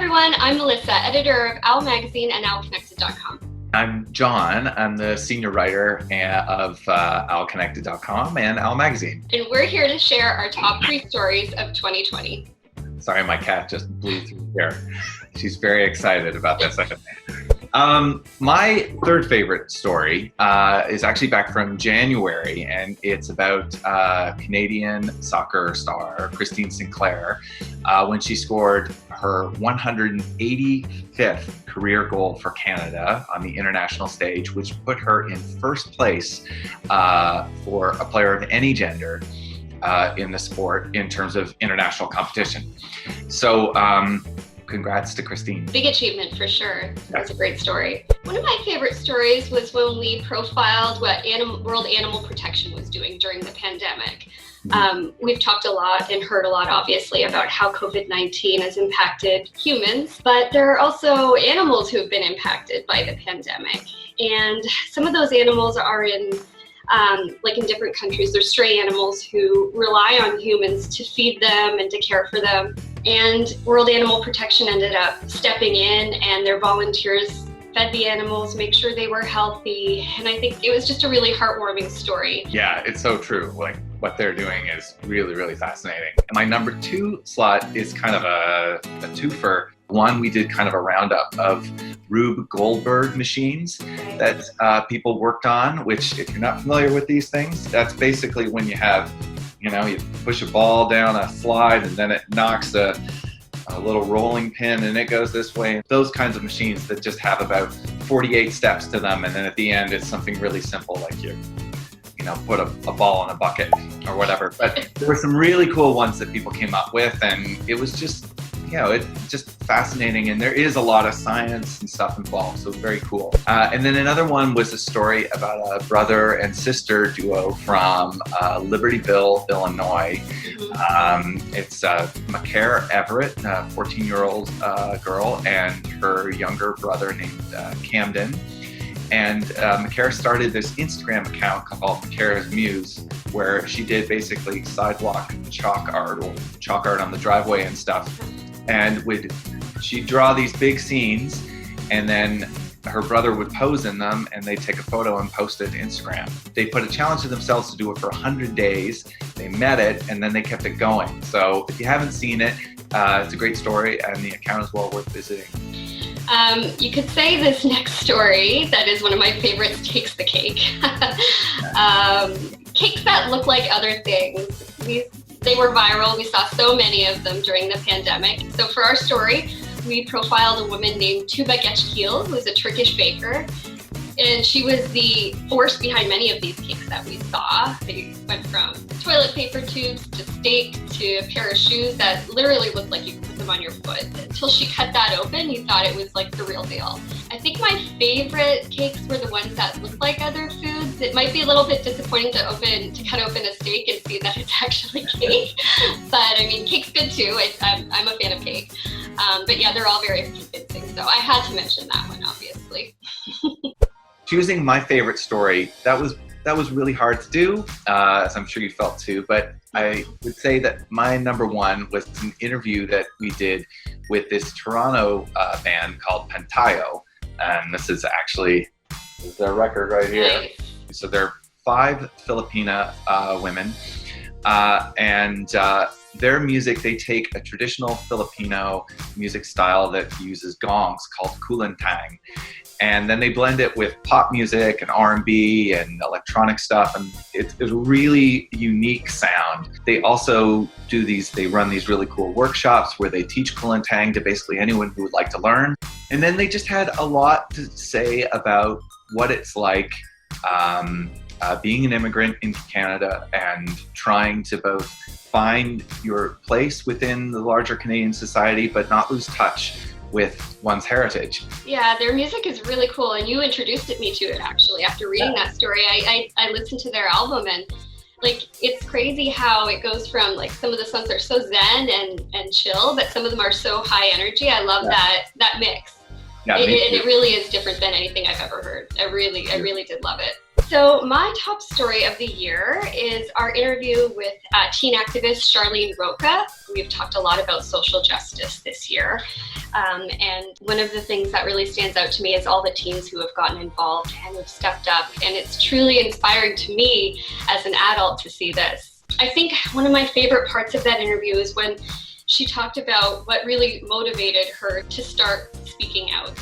everyone, I'm Melissa, editor of OWL Magazine and OWLconnected.com. I'm John. I'm the senior writer of OWLconnected.com and OWL Magazine. And we're here to share our top 3 stories of 2020. Sorry, my cat just blew through here. She's very excited about this. My third favorite story is actually back from January, and it's about Canadian soccer star Christine Sinclair when she scored her 185th career goal for Canada on the international stage, which put her in first place for a player of any gender in the sport in terms of international competition. So congrats to Christine. Big achievement for sure. That's a great story. One of my favorite stories was when we profiled what World Animal Protection was doing during the pandemic. We've talked a lot and heard a lot, obviously, about how COVID-19 has impacted humans, but there are also animals who have been impacted by the pandemic. And some of those animals are in different countries. There's stray animals who rely on humans to feed them and to care for them. And World Animal Protection ended up stepping in, and their volunteers fed the animals, make sure they were healthy. And I think it was just a really heartwarming story. Yeah, it's so true. Like, what they're doing is really, really fascinating. And my number 2 slot is kind of a twofer. One, we did kind of a roundup of Rube Goldberg machines that people worked on, which, if you're not familiar with these things, that's basically when you have, you push a ball down a slide and then it knocks a little rolling pin and it goes this way. Those kinds of machines that just have about 48 steps to them, and then at the end it's something really simple like you put a ball in a bucket or whatever. But there were some really cool ones that people came up with, and it was just, it's just fascinating, and there is a lot of science and stuff involved, so very cool. And then another one was a story about a brother and sister duo from Libertyville, Illinois. It's McCare Everett, a 14-year-old girl, and her younger brother named Camden. And McCare started this Instagram account called McCare's Muse, where she did basically sidewalk chalk art on the driveway and stuff. And she'd draw these big scenes, and then her brother would pose in them, and they'd take a photo and post it to Instagram. They put a challenge to themselves to do it for 100 days. They met it, and then they kept it going. So if you haven't seen it, it's a great story, and the account is well worth visiting. You could say this next story, that is one of my favorites, takes the cake. Cakes that look like other things. They were viral. We saw so many of them during the pandemic. So for our story, we profiled a woman named Tuba Geçkil, who is a Turkish baker. And she was the force behind many of these cakes that we saw. They went from toilet paper tubes to steak to a pair of shoes that literally looked like you could put them on your foot. Until she cut that open, you thought it was like the real deal. I think my favorite cakes were the ones that looked like other foods. It might be a little bit disappointing to cut open a steak and see that it's actually cake. But I mean, cake's good too. I'm a fan of cake. But yeah, they're all very convincing. So I had to mention that one, obviously. Choosing my favorite story, that was really hard to do, as I'm sure you felt too, but I would say that my number 1 was an interview that we did with this Toronto band called Pantayo, and this is their record right here. Nice. So they're 5 Filipina women, and their music, they take a traditional Filipino music style that uses gongs called kulintang. And then they blend it with pop music and R&B and electronic stuff, and it's a really unique sound. They also they run these really cool workshops where they teach kulintang to basically anyone who would like to learn. And then they just had a lot to say about what it's like being an immigrant in Canada and trying to both find your place within the larger Canadian society, but not lose touch with one's heritage. Yeah, their music is really cool, and you introduced me to it actually. After reading that story, I listened to their album, and it's crazy how it goes from some of the songs are so zen and chill, but some of them are so high energy. I love that mix. Yeah, and it really is different than anything I've ever heard. I really did love it. So my top story of the year is our interview with teen activist Charlene Roca. We've talked a lot about social justice this year. And one of the things that really stands out to me is all the teens who have gotten involved and have stepped up. And it's truly inspiring to me as an adult to see this. I think one of my favorite parts of that interview is when she talked about what really motivated her to start speaking out.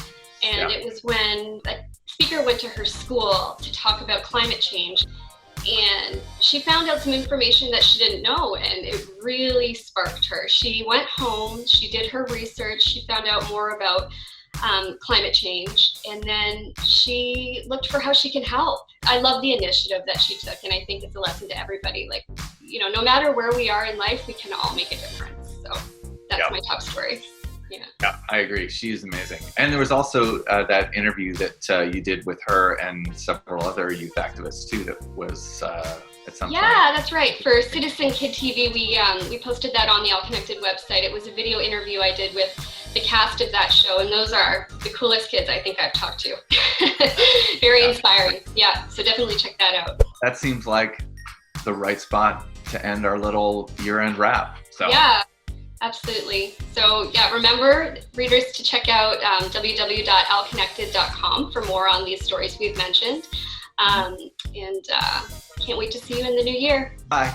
And it was when a speaker went to her school to talk about climate change, and she found out some information that she didn't know, and it really sparked her. She went home, she did her research, she found out more about climate change, and then she looked for how she can help. I love the initiative that she took, and I think it's a lesson to everybody. Like, you know, no matter where we are in life, we can all make a difference. So that's my top story. Yeah, I agree. She's amazing. And there was also that interview that you did with her and several other youth activists too. That was at some point. Yeah, that's right. For Citizen Kid TV, we posted that on the OWLconnected website. It was a video interview I did with the cast of that show, and those are the coolest kids I think I've talked to. Very inspiring. Yeah, so definitely check that out. That seems like the right spot to end our little year-end wrap. So. Yeah. Absolutely. So yeah, remember, readers, to check out www.owlconnected.com for more on these stories we've mentioned. And can't wait to see you in the new year. Bye.